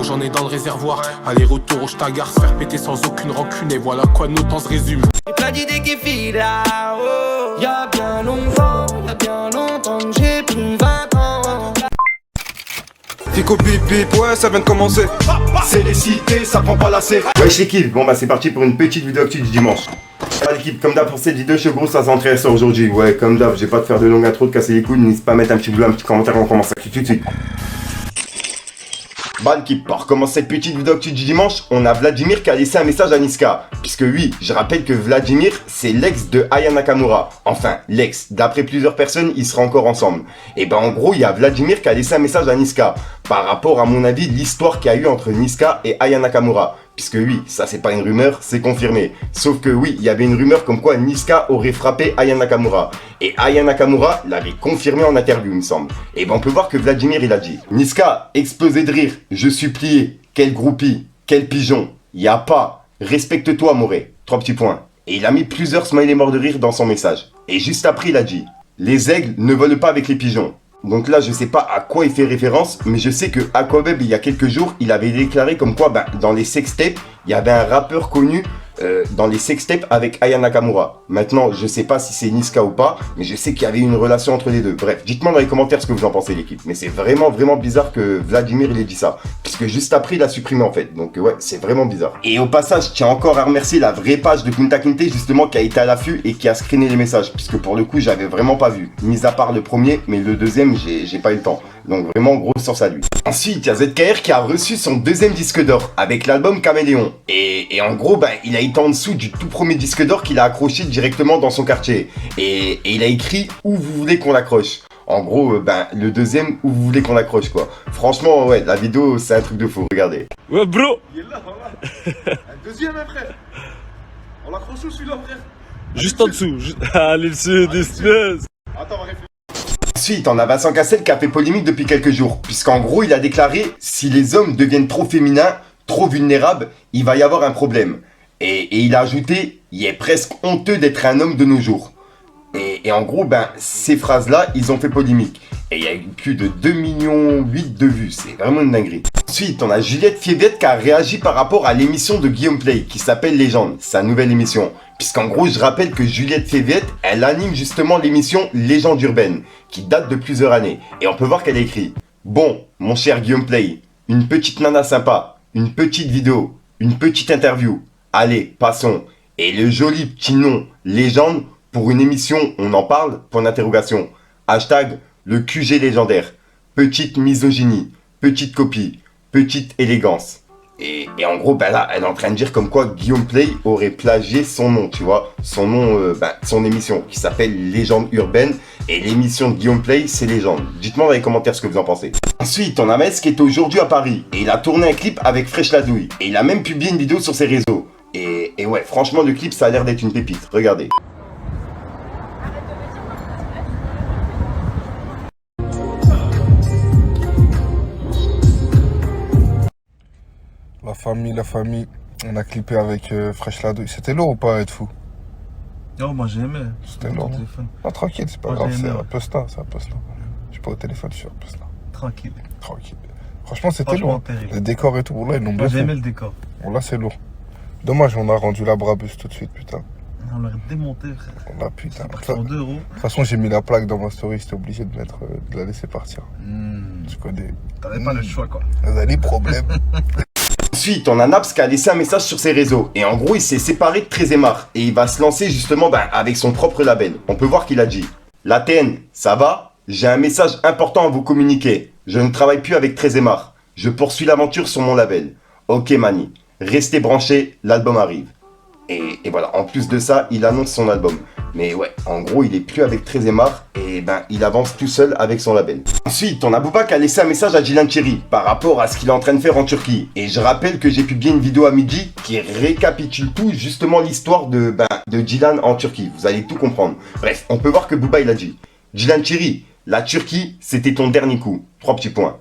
faut j'en ai dans le réservoir. Aller-retour au Stagar, se faire péter sans aucune rancune. Et voilà quoi nos temps se résument. J'ai plein d'idées qui filent là, oh. Y'a bien longtemps que j'ai plus 20 ans. Fico bip bip, ouais ça vient de commencer. C'est les cités, ça prend pas la serre. Wesh l'équipe, bon bah c'est parti pour une petite vidéo actu du dimanche. L'équipe, comme d'hab pour cette vidéo, je suis gros, ça s'entraîne ça aujourd'hui. Ouais, comme d'hab, j'ai pas de faire de longue intro, de casser les couilles, n'hésite pas à mettre un petit boulot, un petit commentaire, on commence tout de suite. Bah l'équipe, pour commencer cette petite vidéo actu du dimanche, on a Vladimir qui a laissé un message à Niska. Puisque oui, je rappelle que Vladimir, c'est l'ex de Aya Nakamura. Enfin, l'ex. D'après plusieurs personnes, ils seraient encore ensemble. Et ben en gros, il y a Vladimir qui a laissé un message à Niska. Par rapport à mon avis, l'histoire qu'il y a eu entre Niska et Aya Nakamura. Puisque oui, ça c'est pas une rumeur, c'est confirmé. Sauf que oui, il y avait une rumeur comme quoi Niska aurait frappé Aya Nakamura. Et Aya Nakamura l'avait confirmé en interview, il me semble. Et ben on peut voir que Vladimir il a dit: Niska, explosé de rire, je suis plié, quel groupie, quel pigeon, y a pas, respecte-toi Moré, 3 petits points. Et il a mis plusieurs smileys morts de rire dans son message. Et juste après il a dit: les aigles ne volent pas avec les pigeons. Donc là, je sais pas à quoi il fait référence, mais je sais que Aquabeb, il y a quelques jours, il avait déclaré comme quoi, dans les sextapes, il y avait un rappeur connu dans les sextapes avec Aya Nakamura. Maintenant, je sais pas si c'est Niska ou pas, mais je sais qu'il y avait une relation entre les deux. Bref, dites-moi dans les commentaires ce que vous en pensez, l'équipe. Mais c'est vraiment bizarre que Vladimir, il ait dit ça. Puisque juste après, il a supprimé, en fait. Donc ouais, c'est vraiment bizarre. Et au passage, je tiens encore à remercier la vraie page de Kunta Kinte, justement, qui a été à l'affût et qui a screené les messages. Puisque pour le coup, j'avais vraiment pas vu. Mis à part le premier, mais le deuxième, j'ai pas eu le temps. Donc vraiment, grosse source à lui. Ensuite, il y a ZKR qui a reçu son deuxième disque d'or avec l'album Caméléon. Et en gros, il a été en dessous du tout premier disque d'or qu'il a accroché directement dans son quartier. Et il a écrit « Où vous voulez qu'on l'accroche ». En gros, le deuxième « Où vous voulez qu'on l'accroche » quoi. Franchement, ouais, la vidéo, c'est un truc de fou, regardez. Ouais, bro. Il est là, voilà. Un deuxième, hein, frère. On l'accroche où celui-là, frère? Juste en dessous. Allez, le sud, espèce. Attends, on va réfléchir. Ensuite, on a Vincent Cassel qui a fait polémique depuis quelques jours, puisqu'en gros, il a déclaré « Si les hommes deviennent trop féminins, trop vulnérables, il va y avoir un problème ». Et il a ajouté « Il est presque honteux d'être un homme de nos jours ». Et en gros, ces phrases-là, ils ont fait polémique. Et il y a eu plus de 2,8 millions de vues, c'est vraiment une dinguerie. Ensuite, on a Juliette Fievette qui a réagi par rapport à l'émission de Guillaume Play, qui s'appelle Légende, sa nouvelle émission. Puisqu'en gros, je rappelle que Juliette Fievette, elle anime justement l'émission Légende urbaine, qui date de plusieurs années. Et on peut voir qu'elle écrit: bon, mon cher Guillaume Play, une petite nana sympa, une petite vidéo, une petite interview. Allez, passons. Et le joli petit nom, Légende, pour une émission, on en parle, point d'interrogation. Hashtag, le QG légendaire. Petite misogynie, petite copie, petite élégance. Et en gros, là, elle est en train de dire comme quoi Guillaume Play aurait plagié son nom, tu vois. Son nom, son émission, qui s'appelle Légende urbaine. Et l'émission de Guillaume Play, c'est Légende. Dites-moi dans les commentaires ce que vous en pensez. Ensuite, on a Metz qui est aujourd'hui à Paris. Et il a tourné un clip avec Fresh la Douille. Et il a même publié une vidéo sur ses réseaux. Et ouais, franchement, le clip, ça a l'air d'être une pépite. Regardez. La famille, on a clippé avec Fresh la Douille. C'était lourd ou pas, être fou? Non, moi j'ai aimé. C'était lourd. Non, tranquille, c'est pas Moi, grave, j'ai c'est aimé, un posta, c'est un posta. Je suis pas au téléphone, je suis un posta. Tranquille. Tranquille. Franchement, c'était Franchement, lourd. terrible. Le décor et tout, là, ils l'ont Moi bien j'ai fait. aimé le décor. Bon, là, c'est lourd. Dommage, on a rendu la Brabus tout de suite, putain. On l'a démonté, frère. On l'a, putain. C'est parti en 2 euros. De toute façon, j'ai mis la plaque dans ma story, j'étais obligé de mettre, de la laisser partir. Tu connais. T'avais pas le choix, quoi. Vous avez des problèmes. Ensuite, on a Naps qui a laissé un message sur ses réseaux. Et en gros, il s'est séparé de Trézémar. Et il va se lancer justement avec son propre label. On peut voir qu'il a dit: la TN, ça va? J'ai un message important à vous communiquer. Je ne travaille plus avec Trézémar. Je poursuis l'aventure sur mon label. Ok Mani, restez branchés, l'album arrive. Et voilà, en plus de ça, il annonce son album. Mais ouais, en gros, il est plus avec Trézémar et il avance tout seul avec son label. Ensuite, on a Booba qui a laissé un message à Dylan Thierry par rapport à ce qu'il est en train de faire en Turquie. Et je rappelle que j'ai publié une vidéo à midi qui récapitule tout, justement l'histoire de Dylan en Turquie. Vous allez tout comprendre. Bref, on peut voir que Booba, il a dit: Dylan Thierry, la Turquie, c'était ton dernier coup. 3 petits points.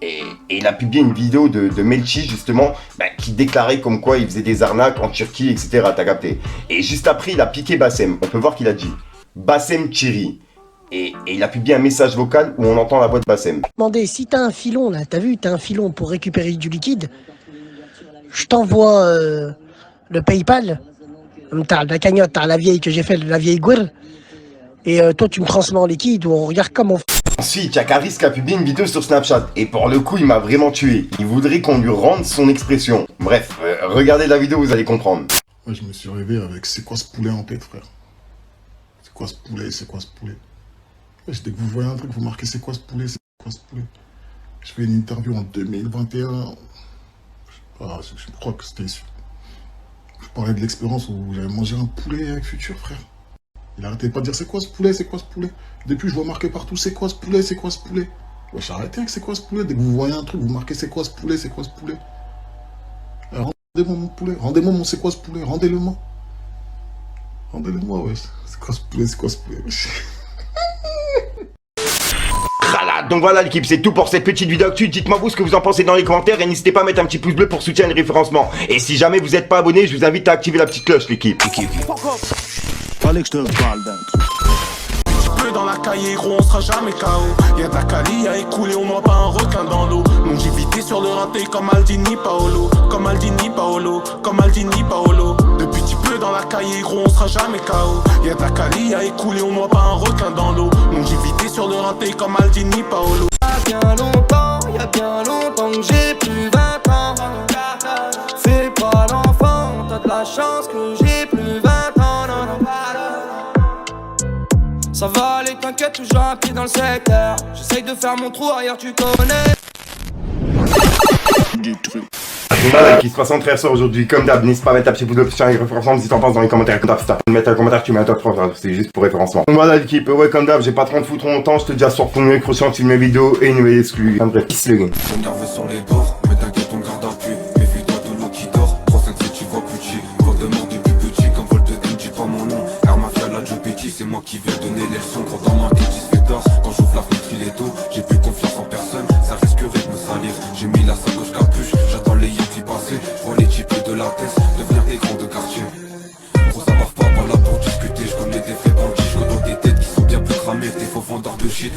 Et il a publié une vidéo de Melchi justement qui déclarait comme quoi il faisait des arnaques en Turquie, etc. T'as capté. Et juste après, il a piqué Bassem. On peut voir qu'il a dit: Bassem Thierry, Et il a publié un message vocal où on entend la voix de Bassem. Demandez, si t'as un filon là, t'as vu, t'as un filon pour récupérer du liquide, je t'envoie le PayPal, t'as la cagnotte, t'as la vieille que j'ai fait, la vieille gueule, et toi tu me transmets en liquide ou on regarde comme on. Ensuite, y'a Caris qui a publié une vidéo sur Snapchat, et pour le coup, il m'a vraiment tué. Il voudrait qu'on lui rende son expression. Bref, regardez la vidéo, vous allez comprendre. Ouais, je me suis réveillé avec c'est quoi ce poulet en tête, frère. C'est quoi ce poulet, c'est quoi ce poulet. Ouais, dès que vous voyez un truc, vous marquez c'est quoi ce poulet, c'est quoi ce poulet. Je fais une interview en 2021. Je crois que c'était... Je parlais de l'expérience où j'avais mangé un poulet avec Futur, frère. Il arrêtait pas de dire c'est quoi ce poulet, c'est quoi ce poulet. Depuis, je vois marqué partout c'est quoi ce poulet, c'est quoi ce poulet. Ouais, j'ai arrêté avec c'est quoi ce poulet. Dès que vous voyez un truc, vous marquez c'est quoi ce poulet, c'est quoi ce poulet. Alors, rendez-moi mon poulet, rendez-moi mon c'est quoi ce poulet, rendez-le-moi. Rendez-le-moi, ouais. C'est quoi ce poulet, c'est quoi ce poulet. Donc voilà l'équipe, c'est tout pour cette petite vidéo actu. Dites-moi vous ce que vous en pensez dans les commentaires et n'hésitez pas à mettre un petit pouce bleu pour soutenir le référencement. Et si jamais vous n'êtes pas abonné, je vous invite à activer la petite cloche l'équipe. Fallait que je te parle d'un truc. Peu dans la cahier, gros, on sera jamais KO. Y'a de la Cali à écouler, on noie pas un requin dans l'eau. Longévité sur le raté comme Aldini Paolo. Comme Aldini Paolo, comme Aldini Paolo. Depuis petit peu dans la cahier, gros, on sera jamais KO. Y'a de la Cali à écouler, on noie pas un requin dans l'eau. Longévité sur le raté comme Aldini Paolo. Y'a bien longtemps que j'ai plus 20 ans. Fais pas l'enfant, t'as de la chance que j'ai plus 20 ans. Non, non. Ça va aller, t'inquiète, toujours un pied dans le secteur. J'essaye de faire mon trou, ailleurs tu connais. Voilà qui se passe en frère aujourd'hui, comme d'hab, n'hésite pas à mettre un petit pouce bleu pour soutenir le référencement, si t'en penses dans les commentaires, comme d'hab, si t'as pas mettre un commentaire, tu mets un top 3, c'est juste pour référencement. Donc voilà l'équipe, ouais comme d'hab, j'ai pas 30 foutre longtemps, je te dis à soir pour une croissance, filmer vidéo et une nouvelle exclue. Bref, peace le game. On nerveux sur les bords, mais t'inquiète on garde appui. Méfie-toi de l'eau qui dort, 357 tu vois plus petit. Vol de mort depuis petit, comme vol de M, dis pas mon nom. Air Mafia la Joe Petit, c'est moi qui viens donner les leçons. Quand dans ma tête il se fait tort, quand j'ouvre la fenêtre il est tôt. J'ai plus confiance en personne, ça risquerait de me salir. J'ai mis la sacoche capuche, j'attends les Yetis passer. J'vois les types de la tête, devenir des grands de quartier. Gros ça marche pas là pour discuter, j'connais des faits bandits. J'connais des têtes qui sont bien plus cramées, des faux vendeurs de shit.